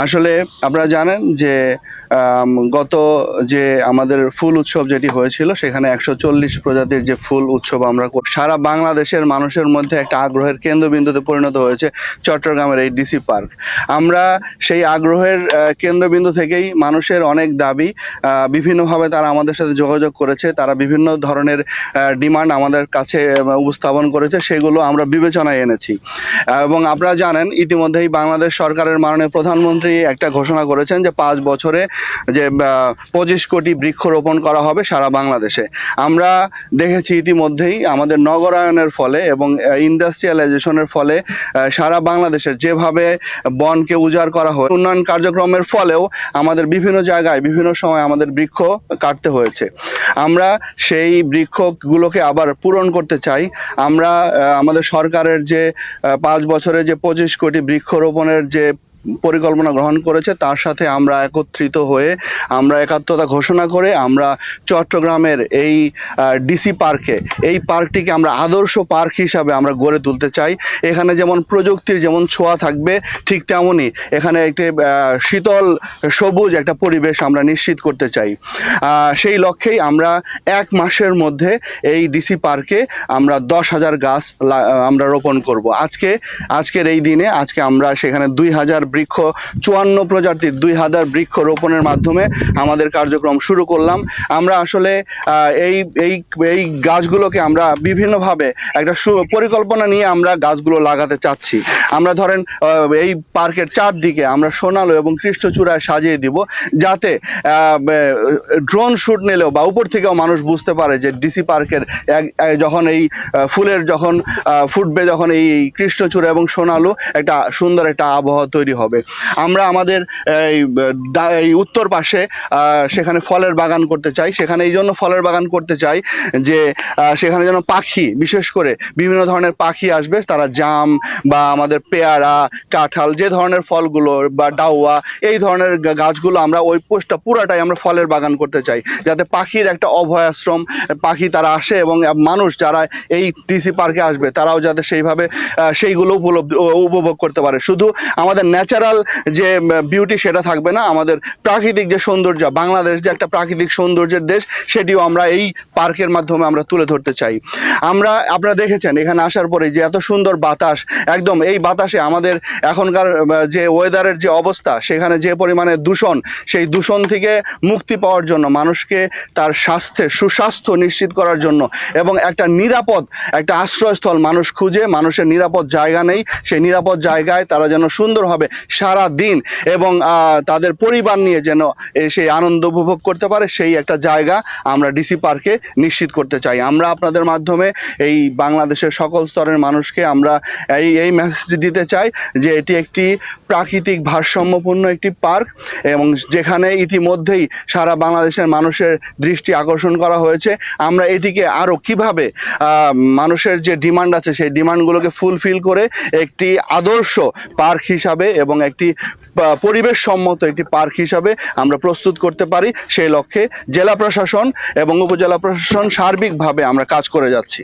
আসলে আপনারা জানেন যে গত যে আমাদের ফুল উৎসব যেটি হয়েছিল সেখানে 140 প্রজাতির যে ফুল উৎসব আমরা সারা বাংলাদেশের মানুষের মধ্যে একটা আগ্রহের কেন্দ্রবিন্দুতে পরিণত হয়েছে চট্টগ্রামের এই ডিসি পার্ক। আমরা সেই আগ্রহের কেন্দ্রবিন্দু থেকেই মানুষের অনেক দাবি, বিভিন্নভাবে তারা আমাদের সাথে যোগাযোগ করেছে, তারা বিভিন্ন ধরনের ডিমান্ড আমাদের কাছে উপস্থাপন করেছে, সেগুলো আমরা বিবেচনায় এনেছি। এবং আপনারা জানেন ইতিমধ্যেই বাংলাদেশ সরকারের মাননীয় প্রধানমন্ত্রী একটা ঘোষণা করেছেন যে 5 বছরে যে 25 কোটি বৃক্ষরোপণ করা হবে সারা বাংলাদেশে। আমরা দেখেছি ইতিমধ্যেই আমাদের নগরায়নের ফলে এবং ইন্ডাস্ট্রিয়ালাইজেশনের ফলে সারা বাংলাদেশের যেভাবে বনকে উজাড় করা হয়, উন্নয়ন কার্যক্রমের ফলেও আমাদের বিভিন্ন জায়গায় বিভিন্ন সময় আমাদের বৃক্ষ কাটতে হয়েছে। আমরা সেই বৃক্ষগুলোকে আবার পূরণ করতে চাই। আমরা আমাদের সরকারের যে 5 বছরে যে 25 কোটি বৃক্ষরোপণের যে পরিকল্পনা গ্রহণ করেছে তার সাথে আমরা একত্রিত হয়ে আমরা একাত্মতা ঘোষণা করে আমরা চট্টগ্রামের এই ডিসি পার্কে এই পার্কটিকে আমরা আদর্শ পার্ক হিসাবে আমরা গড়ে তুলতে চাই। এখানে যেমন প্রযুক্তির যেমন ছোঁয়া থাকবে, ঠিক তেমনই এখানে একটি শীতল সবুজ একটা পরিবেশ আমরা নিশ্চিত করতে চাই। সেই লক্ষ্যেই আমরা 1 মাসের মধ্যে এই ডিসি পার্কে আমরা 10,000 গাছ আমরা রোপণ করব। আজকের এই দিনে আজকে আমরা সেখানে 2,000 বৃক্ষ 54 প্রজাতির 2,000 বৃক্ষ রোপণের মাধ্যমে আমাদের কার্যক্রম শুরু করলাম। আমরা আসলে এই গাছগুলোকে আমরা বিভিন্নভাবে একটা পরিকল্পনা নিয়ে আমরা গাছগুলো লাগাতে চাচ্ছি। আমরা ধরেন এই পার্কের চারদিকে আমরা সোনালো এবং কৃষ্ণচূড়ায় সাজিয়ে দিব, যাতে ড্রোন শ্যুট নিলেও বা উপর থেকেও মানুষ বুঝতে পারে যে ডিসি পার্কের যখন এই ফুলের যখন ফুটবে, যখন এই কৃষ্ণচূড়া এবং সোনালো একটা সুন্দর একটা আবহাওয়া তৈরি হবে। আমরা আমাদের এই উত্তর পাশে সেখানে ফলের বাগান করতে চাই। সেখানে এই জন্য ফলের বাগান করতে চাই যে সেখানে যেন পাখি, বিশেষ করে বিভিন্ন ধরনের পাখি আসবে, তারা জাম বা আমাদের পেয়ারা, কাঁঠাল যে ধরনের ফলগুলো বা ডাউয়া এই ধরনের গাছগুলো আমরা ওই পোস্টটা পুরাটাই আমরা ফলের বাগান করতে চাই, যাতে পাখির একটা অভয়াশ্রম, পাখি তারা আসে এবং মানুষ যারা এই ডিসি পার্কে আসবে তারাও যাতে সেইভাবে সেইগুলো উপভোগ করতে পারে। শুধু আমাদের ন্যাচারাল যে বিউটি সেটা থাকবে না, আমাদের প্রাকৃতিক যে সৌন্দর্য, বাংলাদেশ যে একটা প্রাকৃতিক সৌন্দর্যের দেশ, সেটিও আমরা এই পার্কের মাধ্যমে আমরা তুলে ধরতে চাই। আপনারা দেখেছেন এখানে আসার পরে যে এত সুন্দর বাতাস, একদম এই বাতাসে আমাদের এখনকার যে ওয়েদারের যে অবস্থা, সেখানে যে পরিমাণে দূষণ, সেই দূষণ থেকে মুক্তি পাওয়ার জন্য মানুষকে তার সুস্বাস্থ্য নিশ্চিত করার জন্য এবং একটা নিরাপদ একটা আশ্রয়স্থল মানুষ খুঁজে, মানুষের নিরাপদ জায়গা নেই, সেই নিরাপদ জায়গায় তারা যেন সুন্দরভাবে সারা দিন এবং তাদের পরিবার নিয়ে যেন সেই আনন্দ উপভোগ করতে পারে, সেই একটা জায়গা আমরা ডিসি পার্কে নিশ্চিত করতে চাই। আমরা আপনাদের মাধ্যমে এই বাংলাদেশের সকল স্তরের মানুষকে আমরা এই মেসেজ দিতে চাই যে এটি একটি প্রাকৃতিক ভারসাম্যপূর্ণ একটি পার্ক এবং যেখানে ইতিমধ্যেই সারা বাংলাদেশের মানুষের দৃষ্টি আকর্ষণ করা হয়েছে। আমরা এটিকে আরও কিভাবে মানুষের যে ডিমান্ড আছে সেই ডিমান্ডগুলোকে ফুলফিল করে একটি আদর্শ পার্ক হিসাবে এবং একটি পরিবেশ সম্মত একটি পার্ক হিসাবে আমরা প্রস্তুত করতে পারি, সেই লক্ষ্যে জেলা প্রশাসন এবং উপজেলা প্রশাসন সার্বিকভাবে আমরা কাজ করে যাচ্ছি।